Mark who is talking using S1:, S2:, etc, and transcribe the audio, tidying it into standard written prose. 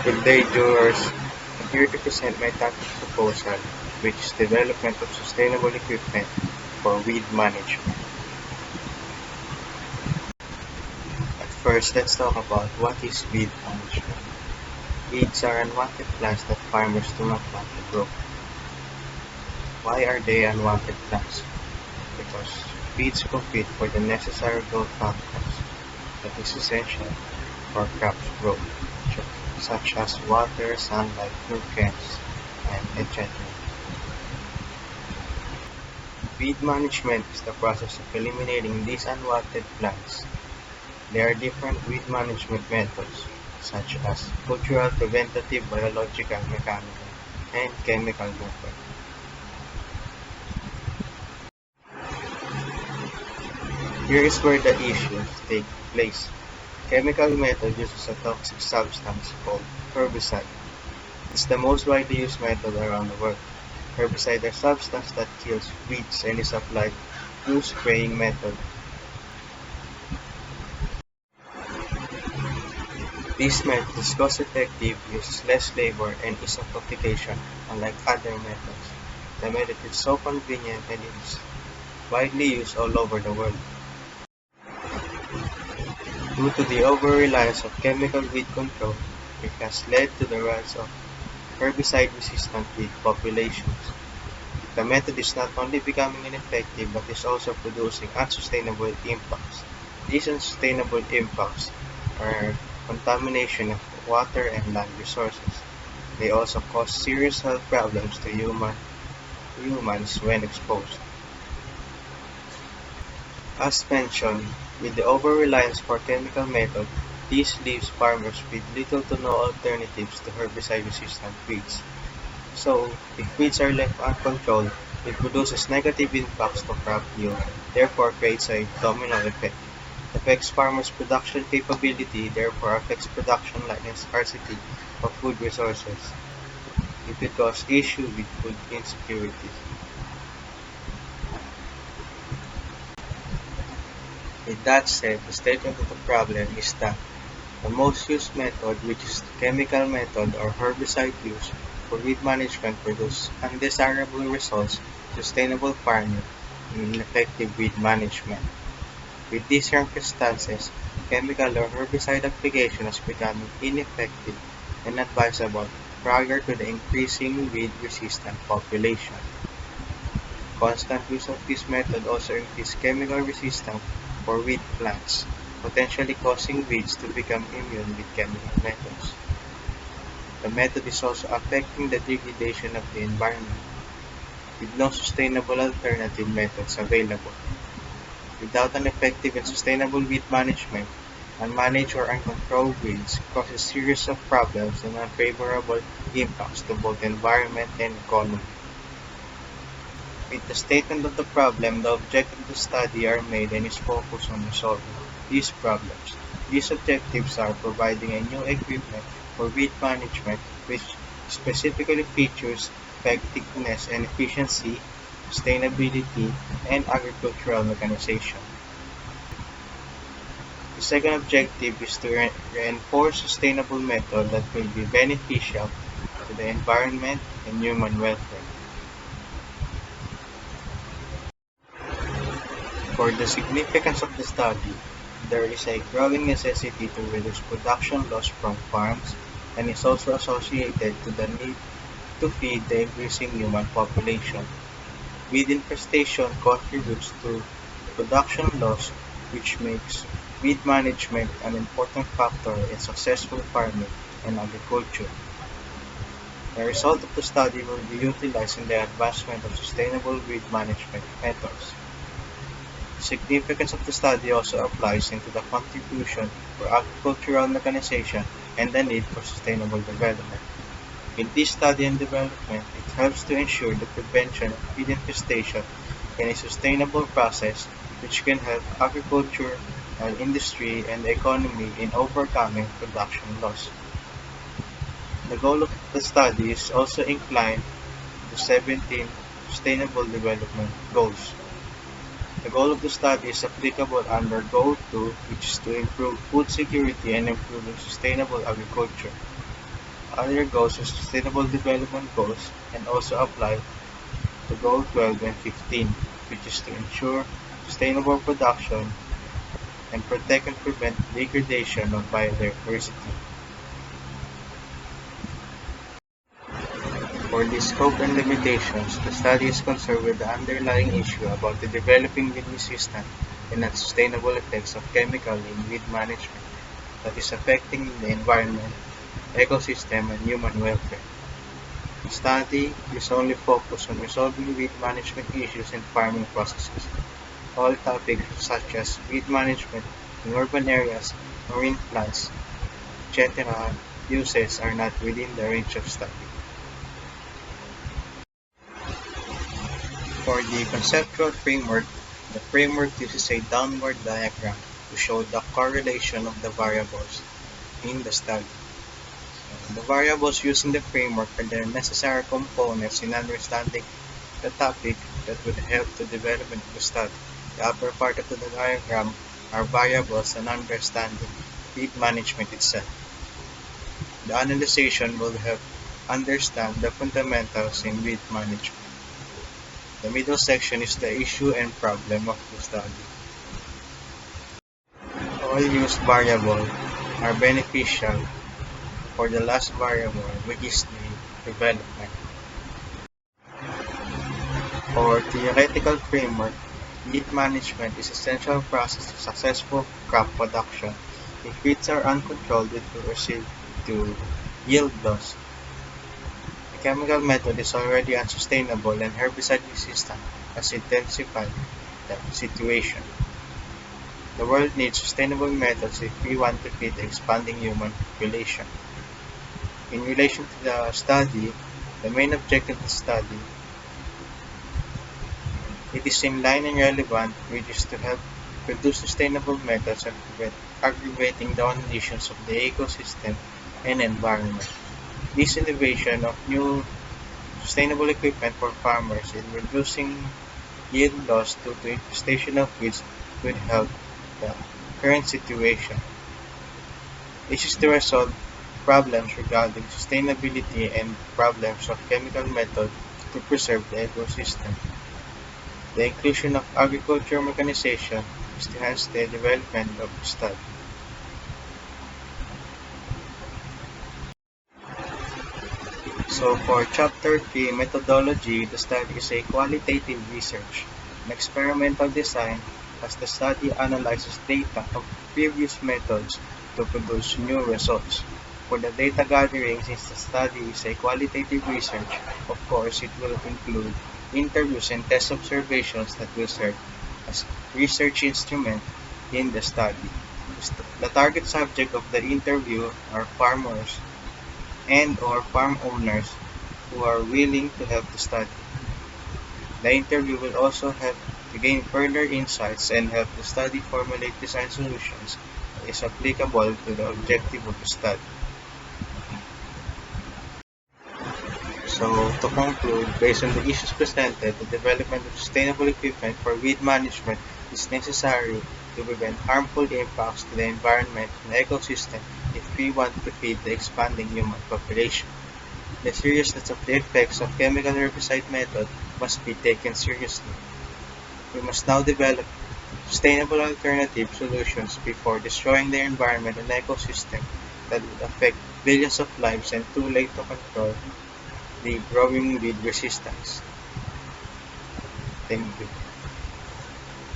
S1: Good day, viewers. I'm here to present my topic proposal, which is development of sustainable equipment for weed management. At first, let's talk about what is weed management. Weeds are unwanted plants that farmers do not want to grow. Why are they unwanted plants? Because weeds compete for the necessary growth factors that is essential for crops growth, such as water, sunlight, nutrients, and etc. Weed management is the process of eliminating these unwanted plants. There are different weed management methods, such as cultural, preventative, biological, mechanical, and chemical method. Here is where the issues take place. Chemical method uses a toxic substance called herbicide. It's the most widely used method around the world. Herbicide are substance that kills weeds and is applied through spraying method. This method is cost-effective, uses less labor, and ease of application, unlike other methods. The method is so convenient and it is widely used all over the world. Due to the over-reliance of chemical weed control, it has led to the rise of herbicide-resistant weed populations. The method is not only becoming ineffective but is also producing unsustainable impacts. These unsustainable impacts are contamination of water and land resources. They also cause serious health problems to humans when exposed. As mentioned, with the over-reliance for chemical method, this leaves farmers with little to no alternatives to herbicide-resistant weeds. So, if weeds are left uncontrolled, it produces negative impacts to crop yield, therefore creates a domino effect. Affects farmers' production capability, therefore affects production like and scarcity of food resources. It could cause issue with food insecurity. With that said, the statement of the problem is that the most used method, which is the chemical method or herbicide use for weed management, produces undesirable results, sustainable farming, and ineffective weed management. With these circumstances, chemical or herbicide application is becoming ineffective and advisable prior to the increasing weed-resistant population. Constant use of this method also increases chemical resistance for weed plants, potentially causing weeds to become immune with chemical methods. The method is also affecting the degradation of the environment, with no sustainable alternative methods available. Without an effective and sustainable weed management, unmanaged or uncontrolled weeds cause a series of problems and unfavorable impacts to both environment and economy. With the statement of the problem, the objectives of the study are made and is focused on resolving these problems. These objectives are providing a new equipment for weed management which specifically features effectiveness and efficiency, sustainability, and agricultural mechanization. The second objective is to reinforce sustainable methods that will be beneficial to the environment and human welfare. For the significance of the study, there is a growing necessity to reduce production loss from farms and is also associated to the need to feed the increasing human population. Weed infestation contributes to production loss, which makes weed management an important factor in successful farming and agriculture. The result of the study will be utilized in the advancement of sustainable weed management methods. The significance of the study also applies into the contribution for agricultural mechanization and the need for sustainable development. In this study and development, it helps to ensure the prevention of weed infestation in a sustainable process which can help agriculture, industry, and the economy in overcoming production loss. The goal of the study is also inclined to 17 Sustainable Development Goals. The goal of the study is applicable under Goal 2, which is to improve food security and improving sustainable agriculture. Other goals are Sustainable Development Goals and also apply to Goal 12 and 15, which is to ensure sustainable production and protect and prevent degradation of biodiversity. For the scope and limitations, the study is concerned with the underlying issue about the developing weed resistant and unsustainable effects of chemical in weed management that is affecting the environment, ecosystem, and human welfare. The study is only focused on resolving weed management issues in farming processes. All topics such as weed management in urban areas, marine plants, etc. uses are not within the range of study. For the conceptual framework, the framework uses a downward diagram to show the correlation of the variables in the study. The variables used in the framework are the necessary components in understanding the topic that would help the development of the study. The upper part of the diagram are variables and understanding weed management itself. The analyzation will help understand the fundamentals in weed management. The middle section is the issue and problem of the study. All used variables are beneficial for the last variable, which is the development. For theoretical framework, weed management is an essential process to successful crop production. If weeds are uncontrolled, it will result to yield loss. The chemical method is already unsustainable and herbicide resistance has intensified the situation. The world needs sustainable methods if we want to feed the expanding human population. In relation to the study, the main objective of the study, it is in line and relevant, which is to help produce sustainable methods and prevent aggravating down conditions of the ecosystem and environment. This innovation of new sustainable equipment for farmers in reducing yield loss due to infestation of weeds could help the current situation. This is to resolve problems regarding sustainability and problems of chemical methods to preserve the ecosystem. The inclusion of agriculture mechanization is to enhance the development of the study. So for Chapter 3 Methodology, the study is a qualitative research. An experimental design as the study analyzes data of previous methods to produce new results. For the data gathering, since the study is a qualitative research, of course it will include interviews and test observations that will serve as research instrument in the study. The target subject of the interview are farmers and/or farm owners who are willing to help the study. The interview will also help to gain further insights and help the study formulate design solutions that is applicable to the objective of the study. So, to conclude, based on the issues presented, the development of sustainable equipment for weed management is necessary to prevent harmful impacts to the environment and ecosystem if we want to feed the expanding human population. The seriousness of the effects of chemical herbicide method must be taken seriously. We must now develop sustainable alternative solutions before destroying the environment and ecosystem that would affect billions of lives and too late to control the growing weed resistance. Thank you.